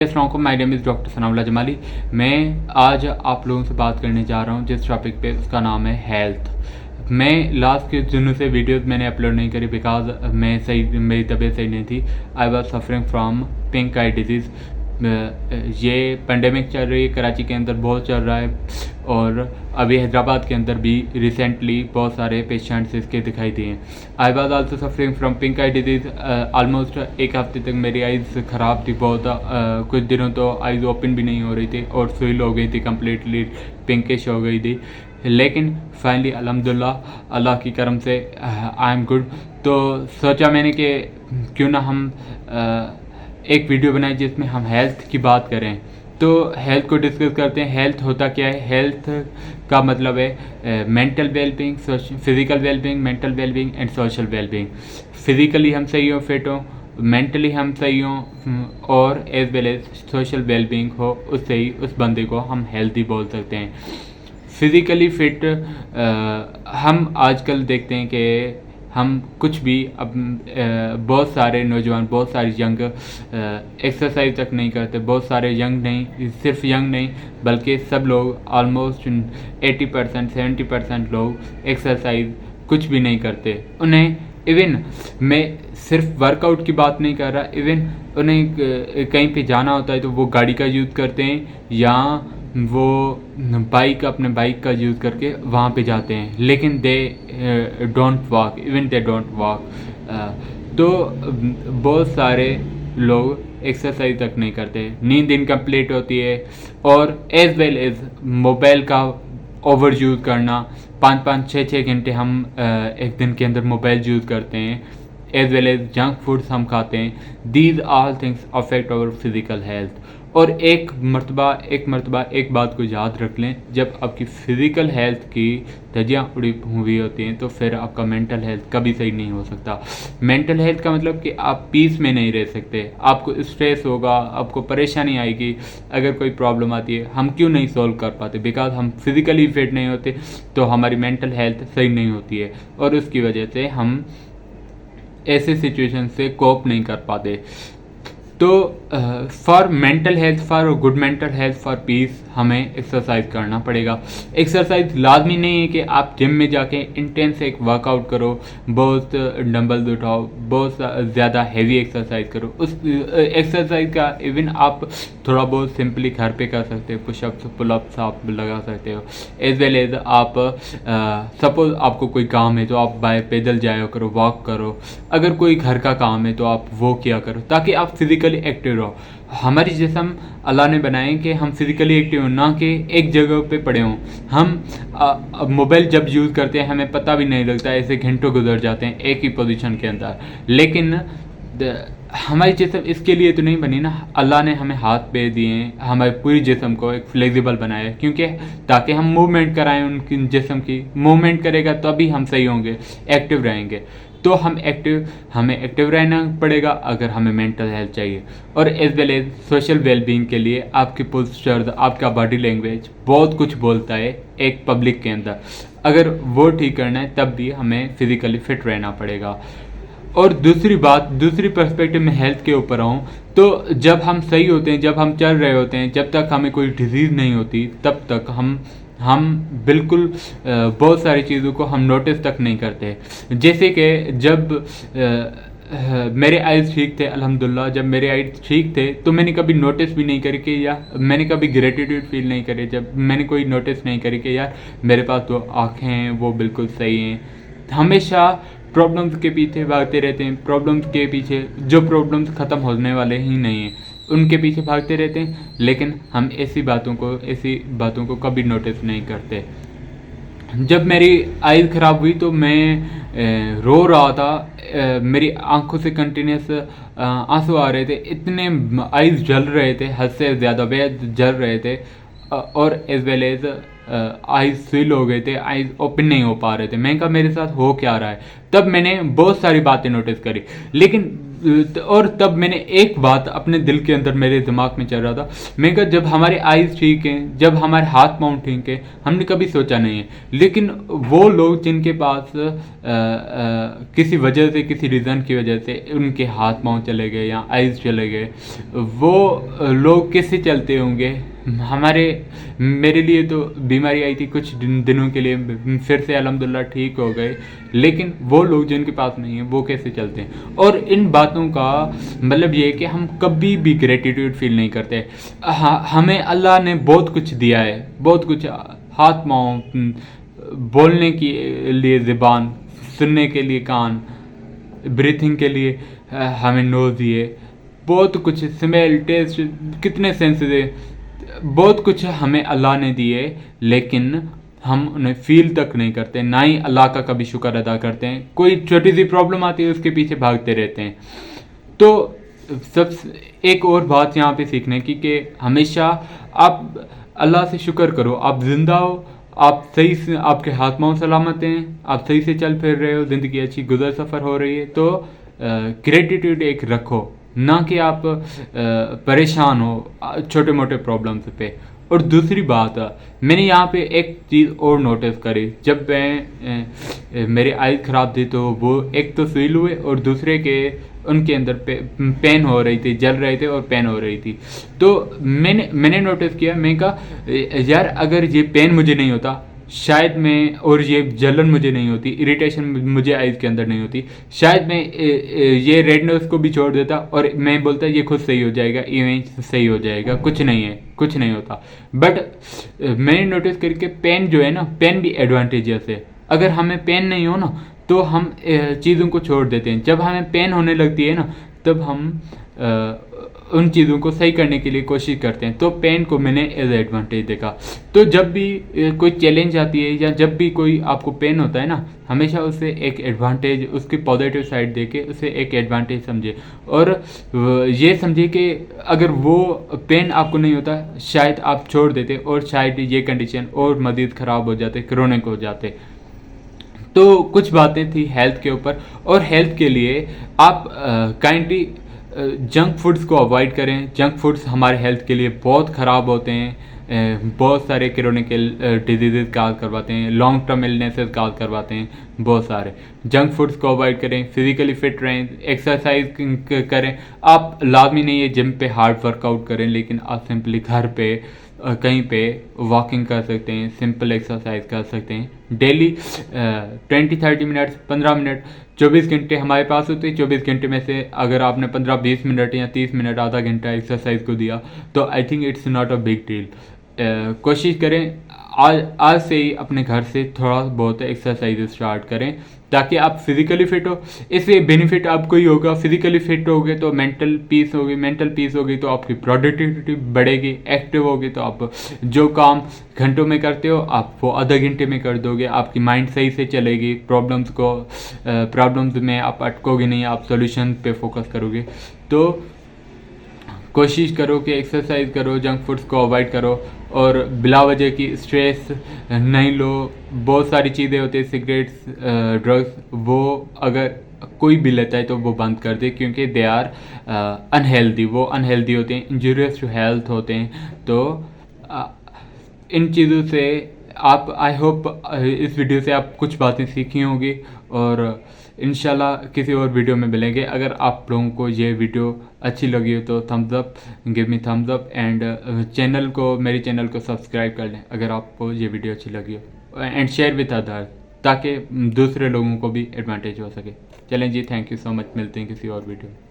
अस्सलामुअलैकुम, my name is doctor Sanaullah Jamali. मैं आज आप लोगों से बात करने जा रहा हूँ जिस टॉपिक पे, उसका नाम है हेल्थ। मैं लास्ट के दिनों से वीडियोस मैंने अपलोड नहीं करी बिकॉज मेरी तबीयत सही नहीं थी। I was suffering from pink eye disease. ये पेंडेमिक चल रही है, कराची के अंदर बहुत चल रहा है और अभी हैदराबाद के अंदर भी रिसेंटली बहुत सारे पेशेंट्स इसके दिखाई दिए हैं। I was also suffering from pink eye disease. Almost एक हफ्ते तक मेरी आइज़ ख़राब थी बहुत। कुछ दिनों तो आइज़ ओपन भी नहीं हो रही थी और स्विल हो गई थी, कम्प्लीटली पिंकिश हो गई थी। लेकिन फाइनली अल्हम्दुलिल्लाह अल्लाह की करम से आई एम गुड। तो सोचा मैंने कि क्यों ना हम एक वीडियो बनाए जिसमें हम हेल्थ की बात करें। तो हेल्थ को डिस्कस करते हैं। हेल्थ होता क्या है? हेल्थ का मतलब है mental wellbeing, physical wellbeing, mental wellbeing and social wellbeing. Physically हम सही हो, फिट हो, मेंटली हम सही हों और as well as social wellbeing हो, उससे ही उस बंदे को हम हेल्थी बोल सकते हैं। फिज़िकली फिट हम आजकल देखते हैं कि हम कुछ भी अब बहुत सारे नौजवान, बहुत सारे यंग एक्सरसाइज तक नहीं करते। बहुत सारे यंग नहीं, सिर्फ यंग नहीं बल्कि सब लोग ऑलमोस्ट 80% 70% लोग एक्सरसाइज कुछ भी नहीं करते। उन्हें इवन मैं सिर्फ वर्कआउट की बात नहीं कर रहा, इवन उन्हें कहीं पे जाना होता है तो वो गाड़ी का यूज़ करते हैं या वो अपने बाइक का यूज़ करके वहाँ पे जाते हैं, लेकिन they don't walk, even they don't walk. तो बहुत सारे लोग एक्सरसाइज तक नहीं करते, नींद इनकम्प्लीट होती है और एज वेल एज मोबाइल का ओवर यूज़ करना। 5-5 6-6 घंटे हम एक दिन के अंदर मोबाइल यूज़ करते हैं, as well as junk foods हम खाते हैं। These all things affect our physical health. और एक मरतबा एक बात को याद रख लें, जब आपकी फ़िज़िकल हेल्थ की धज्जियाँ उड़ी हुई होती हैं तो फिर आपका मेंटल हेल्थ कभी सही नहीं हो सकता। मेंटल हेल्थ का मतलब कि आप पीस में नहीं रह सकते, आपको स्ट्रेस होगा, आपको परेशानी आएगी। अगर कोई प्रॉब्लम आती है हम क्यों नहीं सॉल्व कर पाते? बिकॉज हम फिज़िकली फिट नहीं होते, तो हमारी मेंटल हेल्थ सही नहीं होती है और उसकी वजह से हम ऐसे सिचुएशन से कोप नहीं कर पाते। तो for mental health, for good mental health, for piece हमें एक्सरसाइज करना पड़ेगा। एक्सरसाइज लाजमी नहीं है कि आप जिम में जाके इंटेंस एक वर्कआउट करो, बहुत डंबल्स उठाओ, बहुत ज़्यादा हैवी एक्सरसाइज करो। उस एक्सरसाइज का इवन आप थोड़ा बहुत सिंपली घर पे कर सकते हो, पुशअप्स पुलअप्स आप लगा सकते हो। एज वेल एज आप सपोज आपको कोई काम है तो आप बाय पैदल जाया करो, वॉक करो। अगर कोई घर का काम है तो आप वो किया करो ताकि आप फिजिकली एक्टिव रहो। हमारी जिस्म अल्लाह ने बनाए कि हम फिजिकली एक्टिव हों, ना कि एक जगह पे पड़े हों। हम मोबाइल जब यूज़ करते हैं हमें पता भी नहीं लगता, ऐसे घंटों गुजर जाते हैं एक ही पोजीशन के अंदर। लेकिन हमारी जिस्म इसके लिए तो नहीं बनी ना। अल्लाह ने हमें हाथ पे दिए हैं, हमारे पूरी जिस्म को एक फ्लेक्सिबल बनाया है, क्योंकि ताकि हम मूवमेंट कराएं उनकी जिस्म की। मूवमेंट करेगा तभी हम सही होंगे, एक्टिव रहेंगे। तो हमें एक्टिव रहना पड़ेगा अगर हमें मेंटल हेल्थ चाहिए। और as well as social wellbeing के लिए आपकी पोस्चर, आपका बॉडी लैंग्वेज बहुत कुछ बोलता है एक पब्लिक के अंदर। अगर वो ठीक करना है तब भी हमें फिजिकली फिट रहना पड़ेगा। और दूसरी पर्सपेक्टिव में हेल्थ के ऊपर आऊँ तो जब हम सही होते हैं, जब हम चल रहे होते हैं, जब तक हमें कोई डिजीज़ नहीं होती तब तक हम बिल्कुल बहुत सारी चीज़ों को हम नोटिस तक नहीं करते। जैसे कि जब मेरे आइज़ ठीक थे, अल्हम्दुलिल्लाह जब मेरे आइज़ ठीक थे तो मैंने कभी नोटिस भी नहीं करी कि या मैंने कभी ग्रेटिट्यूड फील नहीं करी जब मैंने कोई नोटिस नहीं करी कि यार मेरे पास तो आँखें हैं वो बिल्कुल सही हैं। हमेशा प्रॉब्लम्स के पीछे भागते रहते हैं, प्रॉब्लम्स के पीछे, जो प्रॉब्लम्स ख़त्म होने वाले ही नहीं हैं उनके पीछे भागते रहते हैं, लेकिन हम ऐसी बातों को कभी नोटिस नहीं करते। जब मेरी आइज़ ख़राब हुई तो मैं रो रहा था, मेरी आंखों से कंटिन्यूस आंसू आ रहे थे, इतने आइज़ जल रहे थे, हद से ज़्यादा बेहद जल रहे थे। और as well as eyes swell हो गए थे, आइज़ ओपन नहीं हो पा रहे थे। मैंने कहा मेरे साथ हो क्या रहा है? तब मैंने बहुत सारी बातें नोटिस करी, लेकिन और तब मैंने एक बात अपने दिल के अंदर मेरे दिमाग में चल रहा था, मैं कहा जब हमारे आइज़ ठीक हैं, जब हमारे हाथ पाँव ठीक हैं, हमने कभी सोचा नहीं है। लेकिन वो लोग जिनके पास किसी वजह से, किसी रीज़न की वजह से उनके हाथ पाँव चले गए या आइज़ चले गए, वो लोग कैसे चलते होंगे। मेरे लिए तो बीमारी आई थी, कुछ दिनों के लिए फिर से अल्हम्दुलिल्लाह ठीक हो गए, लेकिन वो लोग जिनके पास नहीं है वो कैसे चलते हैं। और इन बातों का मतलब ये है कि हम कभी भी ग्रेटिट्यूड फील नहीं करते। हमें अल्लाह ने बहुत कुछ दिया है, बहुत कुछ, हाथ पाँव, बोलने के लिए ज़ुबान, सुनने के लिए कान, ब्रीथिंग के लिए हमें नोज़ दिए, बहुत कुछ, स्मेल, टेस्ट, कितने सेंसेस है, बहुत कुछ हमें अल्लाह ने दिए, लेकिन हम उन्हें फील तक नहीं करते, ना ही अल्लाह का कभी शुक्र अदा करते हैं। कोई छोटी सी प्रॉब्लम आती है उसके पीछे भागते रहते हैं। तो सब एक और बात यहाँ पे सीखने की कि हमेशा आप अल्लाह से शुक्र करो, आप जिंदा हो, आप सही से, आपके हाथ पाँव सलामत हैं, आप सही से चल फिर रहे हो, ज़िंदगी अच्छी गुजर सफ़र हो रही है। तो ग्रेटिट्यूड एक रखो, ना कि आप परेशान हो छोटे मोटे प्रॉब्लम्स पे। और दूसरी बात, मैंने यहाँ पे एक चीज़ और नोटिस करी, जब मैं मेरी आइज़ ख़राब थी तो वो एक तो सुई हुए और दूसरे के उनके अंदर पेन हो रही थी, जल रहे थे और पेन हो रही थी। तो मैंने नोटिस किया, मैं कहा यार अगर ये पेन मुझे नहीं होता शायद मैं, और ये जलन मुझे नहीं होती, इरिटेशन मुझे आइज़ के अंदर नहीं होती, शायद मैं ये रेडनेस को भी छोड़ देता और मैं बोलता ये खुद सही हो जाएगा, इवेंट सही हो जाएगा, कुछ नहीं है, कुछ नहीं होता। बट मैंने नोटिस करके पेन जो है ना, पेन भी एडवांटेजेस है। अगर हमें पेन नहीं हो ना तो हम चीज़ों को छोड़ देते हैं। जब हमें पेन होने लगती है ना तब हम उन चीज़ों को सही करने के लिए कोशिश करते हैं। तो पेन को मैंने एज एडवांटेज देखा। तो जब भी कोई चैलेंज आती है या जब भी कोई आपको पेन होता है ना, हमेशा उसे एक एडवांटेज, उसकी पॉजिटिव साइड देके उसे एक एडवांटेज समझे, और ये समझे कि अगर वो पेन आपको नहीं होता शायद आप छोड़ देते और शायद ये कंडीशन और मज़ीद ख़राब हो जाते, क्रोनिक हो जाते। तो कुछ बातें थी हेल्थ के ऊपर, और हेल्थ के लिए आप काइंडली जंक फूड्स को अवॉइड करें। जंक फूड्स हमारे हेल्थ के लिए बहुत ख़राब होते हैं, बहुत सारे क्रोनिकल डिजीज़ काज करवाते हैं, लॉन्ग टर्म इलनेसेस काज करवाते हैं, बहुत सारे। जंक फूड्स को अवॉइड करें, फिजिकली फिट रहें, एक्सरसाइज करें। आप लाजमी नहीं है जिम पे हार्ड वर्कआउट करें, लेकिन आप सिंपली घर पे कहीं पे वॉकिंग कर सकते हैं, सिंपल एक्सरसाइज कर सकते हैं डेली 20-30 मिनट, 15 मिनट। 24 घंटे हमारे पास होते हैं, 24 घंटे में से अगर आपने 15-20 मिनट या 30 मिनट, आधा घंटा एक्सरसाइज को दिया तो I think it's not a big deal. कोशिश करें आज से ही अपने घर से थोड़ा बहुत एक्सरसाइज स्टार्ट करें ताकि आप फिजिकली फिट हो। इससे बेनिफिट आपको ही होगा, फिजिकली फिट होगे तो मेंटल पीस होगी, मेंटल पीस होगी तो आपकी प्रोडक्टिविटी बढ़ेगी, एक्टिव होगी तो आप जो काम घंटों में करते हो आप वो आधा घंटे में कर दोगे, आपकी माइंड सही से चलेगी, प्रॉब्लम्स में आप अटकोगे नहीं, आप सॉल्यूशन पे फोकस करोगे। तो कोशिश करो कि एक्सरसाइज करो, जंक फूड्स को अवॉइड करो और बिला वजह की स्ट्रेस नहीं लो। बहुत सारी चीज़ें होती हैं, सिगरेट्स, ड्रग्स, वो अगर कोई भी लेता है तो वो बंद कर दे, क्योंकि दे आर अनहेल्दी, वो अनहेल्दी होते हैं, इंजूरियस टू हेल्थ होते हैं। तो इन चीज़ों से आप, आई होप इस वीडियो से आप कुछ बातें सीखी होंगी और इंशाल्लाह किसी और वीडियो में मिलेंगे। अगर आप लोगों को ये वीडियो अच्छी लगी हो तो thumbs up, give me thumbs up, and मेरे चैनल को सब्सक्राइब कर लें अगर आपको ये वीडियो अच्छी लगी हो, एंड शेयर विथ अदर्स ताकि दूसरे लोगों को भी एडवांटेज हो सके। चलें जी, थैंक यू सो मच, मिलते हैं किसी और वीडियो में।